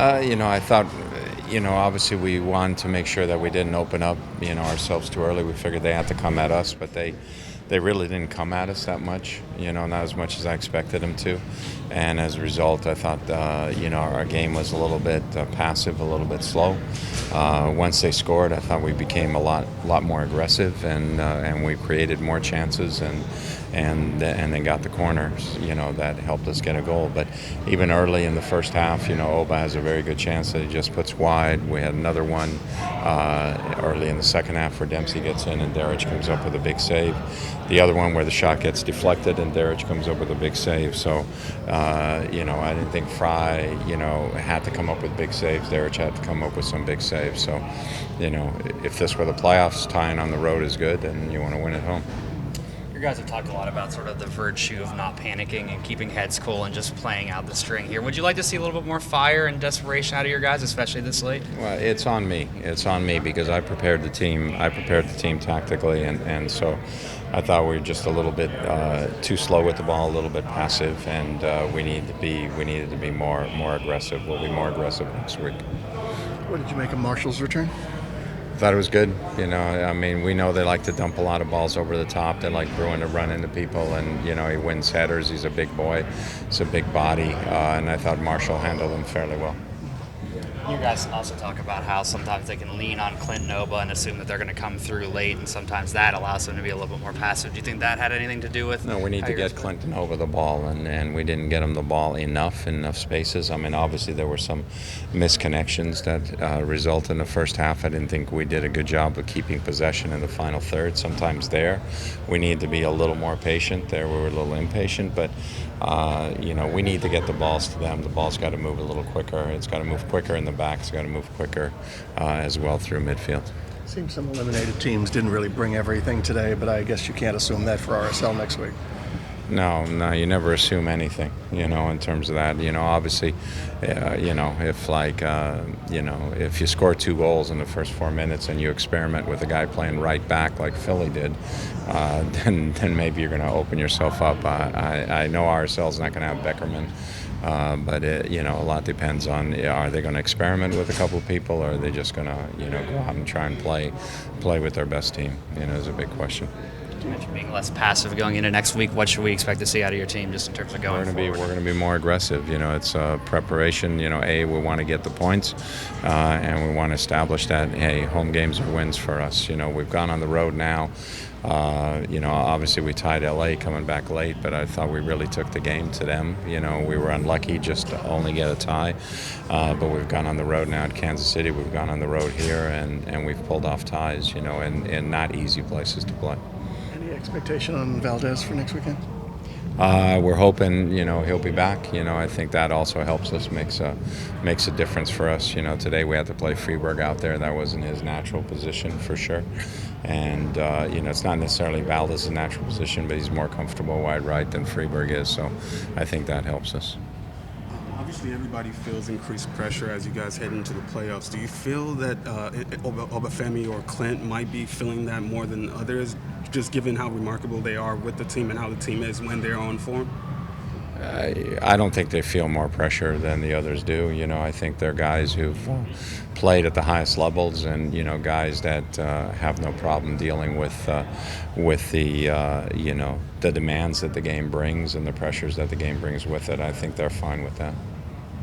I thought, obviously we wanted to make sure that we didn't open up, ourselves too early. We figured they had to come at us, but they really didn't come at us that much, not as much as I expected them to. And as a result, I thought, our game was a little bit passive, a little bit slow. Once they scored, I thought we became a lot more aggressive, and we created more chances and then got the corners, that helped us get a goal. But even early in the first half, Oba has a very good chance that he just puts wide. We had another one early in the second half where Dempsey gets in and Derich comes up with a big save. The other one where the shot gets deflected and Derich comes up with a big save. So, I didn't think Fry, had to come up with big saves. Derich had to come up with some big saves. So, if this were the playoffs, tying on the road is good, and you want to win at home. You guys have talked a lot about sort of the virtue of not panicking and keeping heads cool and just playing out the string here. Would you like to see a little bit more fire and desperation out of your guys, especially this late? Well, it's on me. It's on me because I prepared the team. I prepared the team tactically, and so I thought we were just a little bit too slow with the ball, a little bit passive, and we needed to be more aggressive. We'll be more aggressive next week. What did you make of Marshall's return? Thought it was good. We know they like to dump a lot of balls over the top. They like Bruin to run into people, and he wins headers. He's a big boy. It's a big body, and I thought Marshall handled him fairly well. You guys also talk about how sometimes they can lean on Clint and Oba and assume that they're going to come through late, and sometimes that allows them to be a little bit more passive. Do you think that had anything to do with? No, we need to get Clint and Oba the ball, and we didn't get him the ball in enough spaces. Obviously there were some misconnections that resulted in the first half. I didn't think we did a good job of keeping possession in the final third. Sometimes there, we need to be a little more patient. There we were a little impatient, but we need to get the balls to them. The ball's got to move a little quicker. It's got to move quicker in the back. It's got to move quicker as well through midfield. Seems some eliminated teams didn't really bring everything today, but I guess you can't assume that for RSL next week. No, you never assume anything, in terms of that. Obviously, if you score 2 goals in the first 4 minutes and you experiment with a guy playing right back like Philly did, then maybe you're going to open yourself up. I know RSL's not going to have Beckerman, but a lot depends on, are they going to experiment with a couple of people, or are they just going to, go out and try and play with their best team? Is a big question. You mentioned being less passive going into next week. What should we expect to see out of your team just in terms of going forward? We're going to be more aggressive. It's preparation. We want to get the points, and we want to establish that, hey, home games are wins for us. We've gone on the road now. Obviously we tied LA coming back late, but I thought we really took the game to them. We were unlucky just to only get a tie, but we've gone on the road now at Kansas City. We've gone on the road here, and we've pulled off ties, in not easy places to play. Any expectation on Valdez for next weekend? We're hoping, he'll be back. I think that also helps us, makes a difference for us. Today we had to play Freeberg out there. That wasn't his natural position for sure. And, it's not necessarily Valdez's natural position, but he's more comfortable wide right than Freeberg is. So I think that helps us. Obviously, everybody feels increased pressure as you guys head into the playoffs. Do you feel that Obafemi or Clint might be feeling that more than others, just given how remarkable they are with the team and how the team is when they're on form? I don't think they feel more pressure than the others do. I think they're guys who've played at the highest levels, and guys that have no problem dealing with the demands that the game brings and the pressures that the game brings with it. I think they're fine with that.